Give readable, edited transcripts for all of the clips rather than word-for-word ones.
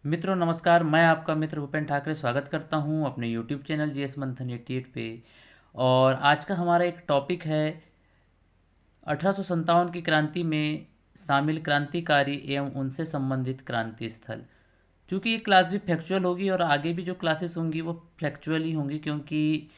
मित्रों नमस्कार, मैं आपका मित्र भूपेन ठाकरे स्वागत करता हूं अपने यूट्यूब चैनल जीएस मंथन 88 पे। और आज का हमारा एक टॉपिक है 1857 की क्रांति में शामिल क्रांतिकारी एवं उनसे संबंधित क्रांति स्थल। चूँकि ये क्लास भी फैक्चुअल होगी और आगे भी जो क्लासेस होंगी वो फैक्चुअल ही होंगी, क्योंकि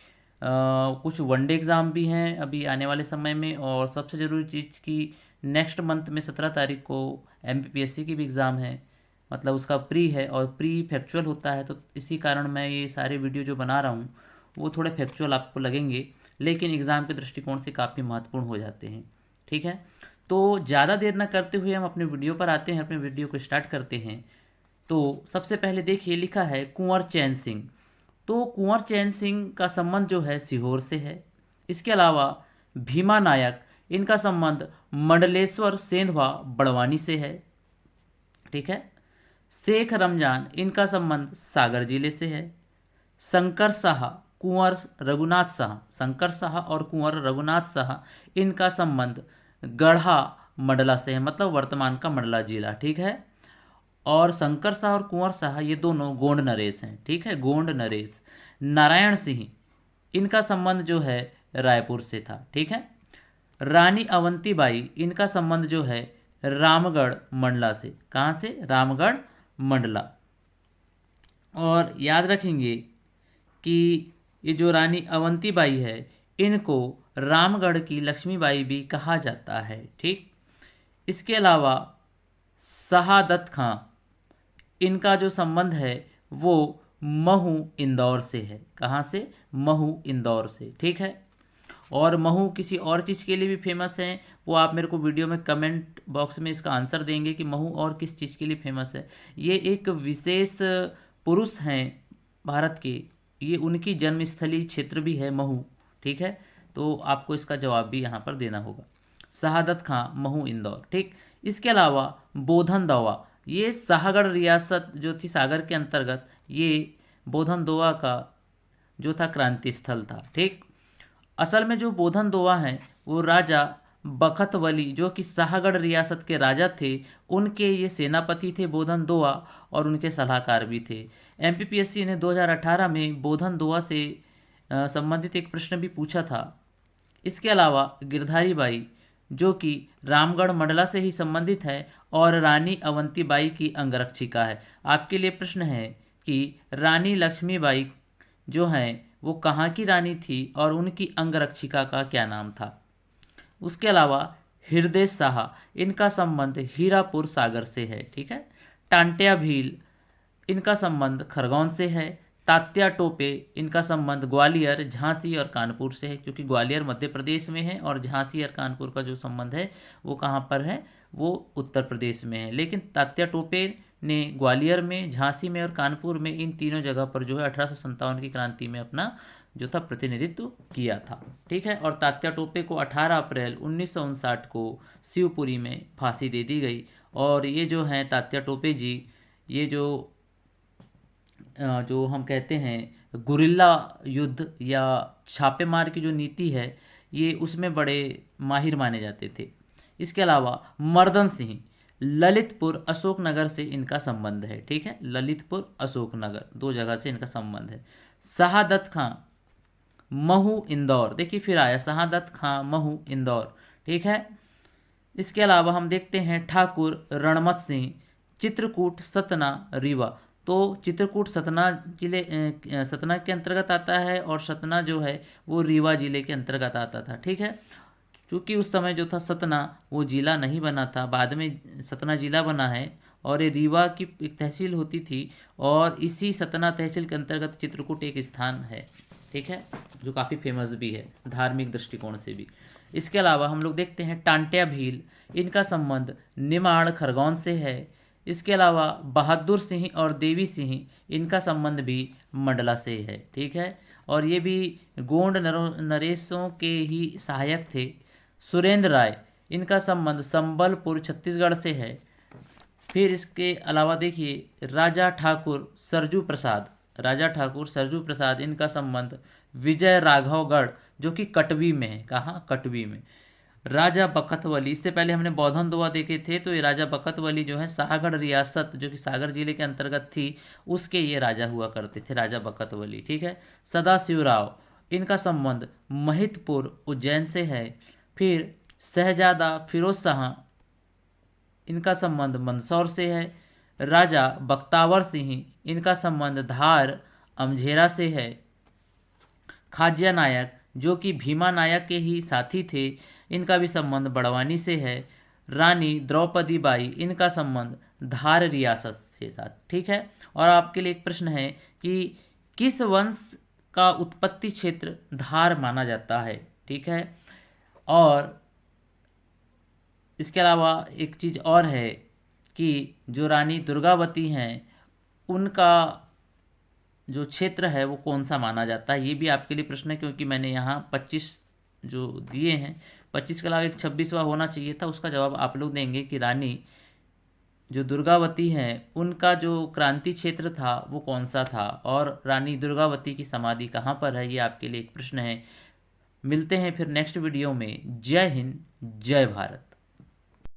कुछ वनडे एग्ज़ाम भी हैं अभी आने वाले समय में। और सबसे ज़रूरी चीज़ कि नेक्स्ट मंथ में 17 तारीख को एमपीपीएससी की भी एग्ज़ाम है, मतलब उसका प्री है और प्री फैक्चुअल होता है। तो इसी कारण मैं ये सारे वीडियो जो बना रहा हूँ वो थोड़े फैक्चुअल आपको लगेंगे, लेकिन एग्ज़ाम के दृष्टिकोण से काफ़ी महत्वपूर्ण हो जाते हैं। ठीक है, तो ज़्यादा देर ना करते हुए हम अपने वीडियो पर आते हैं, अपने वीडियो को स्टार्ट करते हैं। तो सबसे पहले देखिए, लिखा है कुंवर चैन सिंह। तो कुंवर चैन सिंह का संबंध जो है सीहोर से है। इसके अलावा भीमा नायक, इनका संबंध मंडलेश्वर सेंधवा बड़वानी से है। ठीक है। शेख रमजान, इनका संबंध सागर जिले से है। शंकर शाह, कुंवर रघुनाथ शाह, शंकर शाह और कुंवर रघुनाथ शाह, इनका संबंध गढ़ा मंडला से है, मतलब वर्तमान का मंडला जिला। ठीक है। और शंकर शाह और कुंवर शाह ये दोनों गोंड नरेश हैं। ठीक है, गोंड नरेश। नारायण सिंह, इनका संबंध जो है रायपुर से था। ठीक है। रानी अवंतीबाई, इनका संबंध जो है रामगढ़ मंडला से। कहाँ से? रामगढ़ मंडला। और याद रखेंगे कि ये जो रानी अवंतीबाई है, इनको रामगढ़ की लक्ष्मीबाई भी कहा जाता है। ठीक। इसके अलावा शहादत खां, इनका जो संबंध है वो महू इंदौर से है। कहाँ से? महू इंदौर से। ठीक है। और महू किसी और चीज़ के लिए भी फेमस है, वो आप मेरे को वीडियो में कमेंट बॉक्स में इसका आंसर देंगे कि महू और किस चीज़ के लिए फेमस है। ये एक विशेष पुरुष हैं भारत के, ये उनकी जन्मस्थली क्षेत्र भी है महू। ठीक है, तो आपको इसका जवाब भी यहाँ पर देना होगा। शहादत खां, महू इंदौर। ठीक। इसके अलावा बोधन दोआ, ये शाहगढ़ रियासत जो थी सागर के अंतर्गत, ये बोधन दोआ का जो था क्रांति स्थल था। ठीक। असल में जो बोधन दोआ हैं वो राजा बखत वली, जो कि शाहगढ़ रियासत के राजा थे, उनके ये सेनापति थे बोधन दोआ, और उनके सलाहकार भी थे। एमपीपीएससी ने 2018 में बोधन दोआ से संबंधित एक प्रश्न भी पूछा था। इसके अलावा गिरधारी बाई, जो कि रामगढ़ मंडला से ही संबंधित है और रानी अवंतीबाई की अंगरक्षिका है। आपके लिए प्रश्न है कि रानी लक्ष्मीबाई जो हैं वो कहाँ की रानी थी और उनकी अंगरक्षिका का क्या नाम था। उसके अलावा हृदय शाह, इनका संबंध हीरापुर सागर से है। ठीक है। टांट्या भील, इनका संबंध खरगोन से है। तात्या टोपे, इनका संबंध ग्वालियर, झांसी और कानपुर से है, क्योंकि ग्वालियर मध्य प्रदेश में है और झांसी और कानपुर का जो संबंध है वो कहाँ पर है? वो उत्तर प्रदेश में है। लेकिन तात्या टोपे ने ग्वालियर में, झांसी में और कानपुर में, इन तीनों जगह पर जो है 1857 की क्रांति में अपना जो था प्रतिनिधित्व किया था। ठीक है। और तात्या टोपे को 18 अप्रैल 1959 को शिवपुरी में फांसी दे दी गई। और ये जो हैं तात्या टोपे जी, ये जो हम कहते हैं गुरिल्ला युद्ध या छापेमार की जो नीति है, ये उसमें बड़े माहिर माने जाते थे। इसके अलावा मर्दन सिंह, ललितपुर अशोकनगर से इनका संबंध है। ठीक है, ललितपुर अशोकनगर, दो जगह से इनका संबंध है। शहादत खां, महू इंदौर, देखिए फिर आया शहादत खां, महू इंदौर। ठीक है। इसके अलावा हम देखते हैं ठाकुर रणमत सिंह, चित्रकूट सतना रीवा। तो चित्रकूट सतना जिले सतना के अंतर्गत आता है और सतना जो है वो रीवा जिले के अंतर्गत आता था। ठीक है। क्योंकि उस समय जो था सतना वो जिला नहीं बना था, बाद में सतना जिला बना है और ये रीवा की एक तहसील होती थी, और इसी सतना तहसील के अंतर्गत चित्रकूट एक स्थान है। ठीक है, जो काफ़ी फेमस भी है धार्मिक दृष्टिकोण से भी। इसके अलावा हम लोग देखते हैं टांट्या भील, इनका संबंध निमाड़ खरगोन से है। इसके अलावा बहादुर सिंह और देवी सिंह, इनका संबंध भी मंडला से है। ठीक है। और ये भी गोंड नरेशों के ही सहायक थे। सुरेंद्र राय, इनका संबंध संबलपुर छत्तीसगढ़ से है। फिर इसके अलावा देखिए राजा ठाकुर सरजू प्रसाद, राजा ठाकुर सरजू प्रसाद, इनका संबंध विजय राघवगढ़, जो कि कटवी में है। कहाँ? कटवी में। राजा बकतवली, इससे पहले हमने बौद्धन देखे थे, तो ये राजा बकतवली जो है सागड़ रियासत जो कि सागर जिले के अंतर्गत थी उसके ये राजा हुआ करते थे, राजा बकतवली। ठीक है। सदाशिवराव, इनका संबंध महितपुर उज्जैन से है। फिर शहजादा फिरोज शाह, इनका संबंध मंदसौर से है। राजा बख्तावर सिंह, इनका संबंध धार अमझेरा से है। खाज्या नायक, जो कि भीमा नायक के ही साथी थे, इनका भी संबंध बड़वानी से है। रानी द्रौपदी बाई, इनका संबंध धार रियासत के साथ। ठीक है। और आपके लिए एक प्रश्न है कि किस वंश का उत्पत्ति क्षेत्र धार माना जाता है। ठीक है। और इसके अलावा एक चीज़ और है कि जो रानी दुर्गावती हैं उनका जो क्षेत्र है वो कौन सा माना जाता है, ये भी आपके लिए प्रश्न है, क्योंकि मैंने यहाँ 25 जो दिए हैं, 25 के अलावा एक 26वां होना चाहिए था। उसका जवाब आप लोग देंगे कि रानी जो दुर्गावती हैं उनका जो क्रांति क्षेत्र था वो कौन सा था, और रानी दुर्गावती की समाधि कहाँ पर है, ये आपके लिए एक प्रश्न है। मिलते हैं फिर नेक्स्ट वीडियो में। जय हिंद, जय भारत।